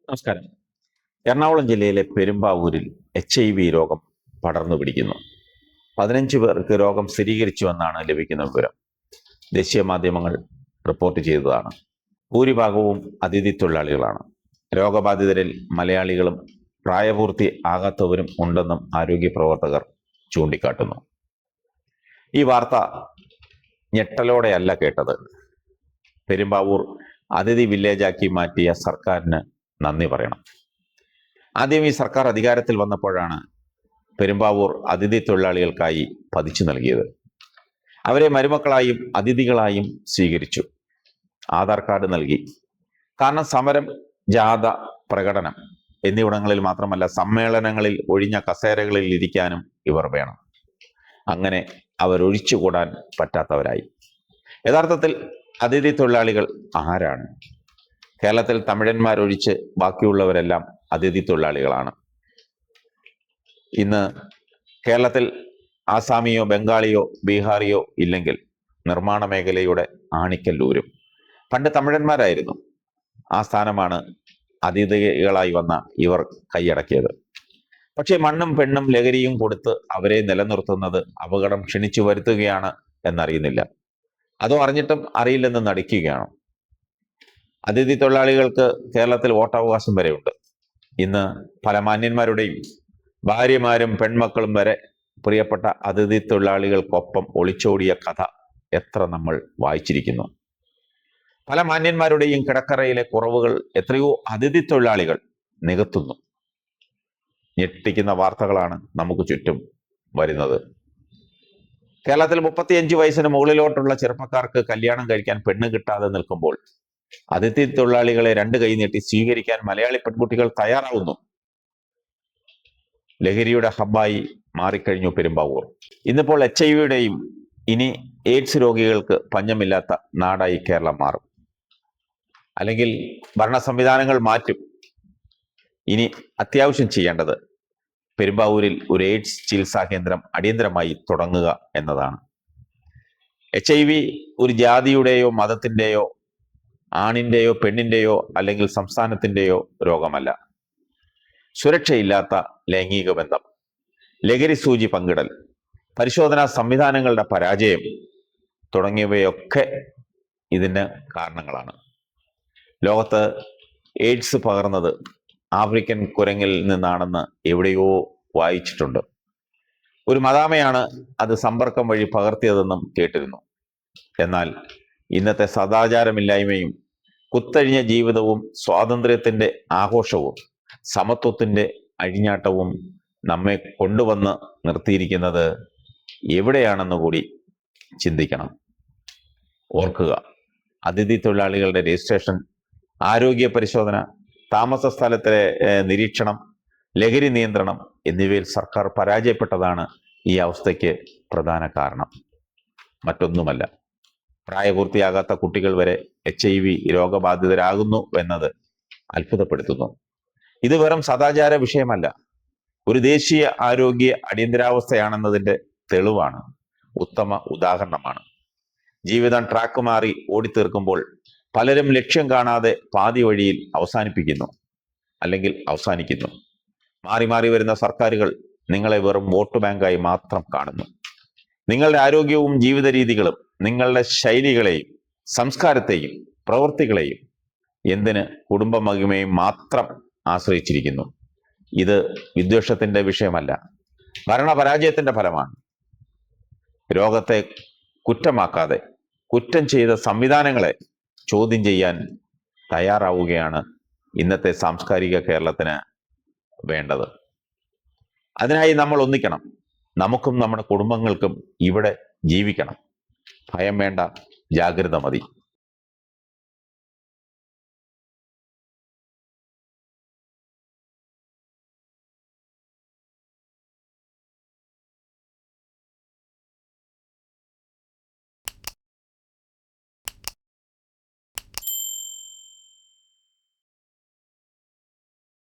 നമസ്കാരം. എറണാകുളം ജില്ലയിലെ പെരുമ്പാവൂരിൽ HIV രോഗം പടർന്നു പിടിക്കുന്നു. 15 പേർക്ക് രോഗം സ്ഥിരീകരിച്ചുവെന്നാണ് ലഭിക്കുന്ന വിവരം. ദേശീയ മാധ്യമങ്ങൾ റിപ്പോർട്ട് ചെയ്തതാണ്. ഭൂരിഭാഗവും അതിഥി തൊഴിലാളികളാണ്. രോഗബാധിതരിൽ മലയാളികളും പ്രായപൂർത്തി ആകാത്തവരും ഉണ്ടെന്നും ആരോഗ്യ പ്രവർത്തകർ ചൂണ്ടിക്കാട്ടുന്നു. ഈ വാർത്ത ഞെട്ടലോടെയല്ല കേട്ടത്. പെരുമ്പാവൂർ അതിഥി വില്ലേജാക്കി മാറ്റിയ സർക്കാരിന് നന്ദി പറയണം. ആദ്യം ഈ സർക്കാർ അധികാരത്തിൽ വന്നപ്പോഴാണ് പെരുമ്പാവൂർ അതിഥി തൊഴിലാളികൾക്കായി പതിച്ചു നൽകിയത്. അവരെ മരുമക്കളായും അതിഥികളായും സ്വീകരിച്ചു. ആധാർ കാർഡ് നൽകി. കാരണം സമരം, ജാഥ, പ്രകടനം എന്നിവിടങ്ങളിൽ മാത്രമല്ല, സമ്മേളനങ്ങളിൽ ഒഴിഞ്ഞ കസേരകളിൽ ഇരിക്കാനും ഇവർ വേണം. അങ്ങനെ അവരൊഴിച്ചുകൂടാൻ പറ്റാത്തവരായി. യഥാർത്ഥത്തിൽ അതിഥി തൊഴിലാളികൾ ആരാണ്? കേരളത്തിൽ തമിഴന്മാരൊഴിച്ച് ബാക്കിയുള്ളവരെല്ലാം അതിഥി തൊഴിലാളികളാണ്. ഇന്ന് കേരളത്തിൽ ആസാമിയോ ബംഗാളിയോ ബീഹാറിയോ ഇല്ലെങ്കിൽ നിർമ്മാണ മേഖലയുടെ ആണിക്കല്ലൂരും. പണ്ട് തമിഴന്മാരായിരുന്നു. ആ സ്ഥാനമാണ് അതിഥികളായി വന്ന ഇവർ കൈയടക്കിയത്. പക്ഷേ മണ്ണും പെണ്ണും ലഹരിയും കൊടുത്ത് അവരെ നിലനിർത്തുന്നത് അപകടം ക്ഷണിച്ചു വരുത്തുകയാണ് എന്നറിയുന്നില്ല. അതോ അറിഞ്ഞിട്ടും അറിയില്ലെന്ന് നടിക്കുകയാണോ? അതിഥി തൊഴിലാളികൾക്ക് കേരളത്തിൽ വോട്ടവകാശം വരെയുണ്ട്. ഇന്ന് പല മാന്യന്മാരുടെയും ഭാര്യമാരും പെൺമക്കളും വരെ പ്രിയപ്പെട്ട അതിഥി തൊഴിലാളികൾക്കൊപ്പം ഒളിച്ചോടിയ കഥ എത്ര നമ്മൾ വായിച്ചിരിക്കുന്നു. പല മാന്യന്മാരുടെയും കിടക്കറയിലെ കുറവുകൾ എത്രയോ അതിഥി തൊഴിലാളികൾ നികത്തുന്നു. ഞെട്ടിക്കുന്ന വാർത്തകളാണ് നമുക്ക് ചുറ്റും വരുന്നത്. കേരളത്തിൽ 35 വയസ്സിന് മുകളിലോട്ടുള്ള ചെറുപ്പക്കാർക്ക് കല്യാണം കഴിക്കാൻ പെണ്ണ് കിട്ടാതെ നിൽക്കുമ്പോൾ അതിഥി തൊഴിലാളികളെ 2 കൈ നീട്ടി സ്വീകരിക്കാൻ മലയാളി പെൺകുട്ടികൾ തയ്യാറാവുന്നു. ലഹരിയുടെ ഹബ്ബായി മാറിക്കഴിഞ്ഞു പെരുമ്പാവൂർ. ഇന്നിപ്പോൾ HIV ഇനി AIDS രോഗികൾക്ക് പഞ്ഞമില്ലാത്ത നാടായി കേരളം മാറും. അല്ലെങ്കിൽ ഭരണ സംവിധാനങ്ങൾ മാറ്റും. ഇനി അത്യാവശ്യം ചെയ്യേണ്ടത് പെരുമ്പാവൂരിൽ ഒരു AIDS ചികിത്സാ കേന്ദ്രം അടിയന്തരമായി തുടങ്ങുക എന്നതാണ്. HIV ഒരു ജാതിയുടെയോ മതത്തിൻ്റെയോ ആണിൻ്റെയോ പെണ്ണിൻ്റെയോ അല്ലെങ്കിൽ സംസ്ഥാനത്തിൻ്റെയോ രോഗമല്ല. സുരക്ഷയില്ലാത്ത ലൈംഗിക ബന്ധം, ലഹരി സൂചി പങ്കിടൽ, പരിശോധനാ സംവിധാനങ്ങളുടെ പരാജയം തുടങ്ങിയവയൊക്കെ ഇതിന് കാരണങ്ങളാണ്. ലോകത്ത് AIDS പകർന്നത് ആഫ്രിക്കൻ കുരങ്ങിൽ നിന്നാണെന്ന് എവിടെയോ വായിച്ചിട്ടുണ്ട്. ഒരു മദാമയാണ് അത് സമ്പർക്കം വഴി പകർത്തിയതെന്നും കേട്ടിരുന്നു. എന്നാൽ ഇന്നത്തെ സദാചാരമില്ലായ്മയും കുത്തഴിഞ്ഞ ജീവിതവും സ്വാതന്ത്ര്യത്തിന്റെ ആഘോഷവും സമത്വത്തിന്റെ അഴിഞ്ഞാട്ടവും നമ്മെ കൊണ്ടുവന്ന് നിർത്തിയിരിക്കുന്നത് എവിടെയാണെന്ന് കൂടി ചിന്തിക്കണം. ഓർക്കുക, അതിഥി തൊഴിലാളികളുടെ രജിസ്ട്രേഷൻ, ആരോഗ്യ പരിശോധന, താമസ സ്ഥലത്തിലെ നിരീക്ഷണം, ലഹരി നിയന്ത്രണം എന്നിവയിൽ സർക്കാർ പരാജയപ്പെട്ടതാണ് ഈ അവസ്ഥയ്ക്ക് പ്രധാന കാരണം. മറ്റൊന്നുമല്ല. പ്രായപൂർത്തിയാകാത്ത കുട്ടികൾ വരെ HIV രോഗബാധിതരാകുന്നു എന്നത് അത്ഭുതപ്പെടുത്തുന്നു. ഇത് വെറും സദാചാര വിഷയമല്ല, ഒരു ദേശീയ ആരോഗ്യ അടിയന്തരാവസ്ഥയാണെന്നതിൻ്റെ തെളിവാണ്, ഉത്തമ ഉദാഹരണമാണ്. ജീവിതം ട്രാക്ക് മാറി ഓടിത്തീർക്കുമ്പോൾ പലരും ലക്ഷ്യം കാണാതെ പാതി വഴിയിൽ അവസാനിപ്പിക്കുന്നു, അല്ലെങ്കിൽ അവസാനിക്കുന്നു. മാറി മാറി വരുന്ന സർക്കാരുകൾ നിങ്ങളെ വെറും വോട്ട് ബാങ്കായി മാത്രം കാണുന്നു. നിങ്ങളുടെ ആരോഗ്യവും ജീവിത രീതികളും നിങ്ങളുടെ ശൈലികളെയും സംസ്കാരത്തെയും പ്രവൃത്തികളെയും എന്തിന് കുടുംബ മഹിമയും മാത്രം ആശ്രയിച്ചിരിക്കുന്നു. ഇത് വിദ്വേഷത്തിന്റെ വിഷയമല്ല, ഭരണപരാജയത്തിന്റെ ഫലമാണ്. രോഗത്തെ കുറ്റമാക്കാതെ കുറ്റം ചെയ്ത സംവിധാനങ്ങളെ ചോദ്യം ചെയ്യാൻ തയ്യാറാവുകയാണ് ഇന്നത്തെ സാംസ്കാരിക കേരളത്തിന് വേണ്ടത്. അതിനായി നമ്മൾ ഒന്നിക്കണം. നമുക്കും നമ്മുടെ കുടുംബങ്ങൾക്കും ഇവിടെ ജീവിക്കണം. ഭയം വേണ്ട, ജാഗ്രത മതി.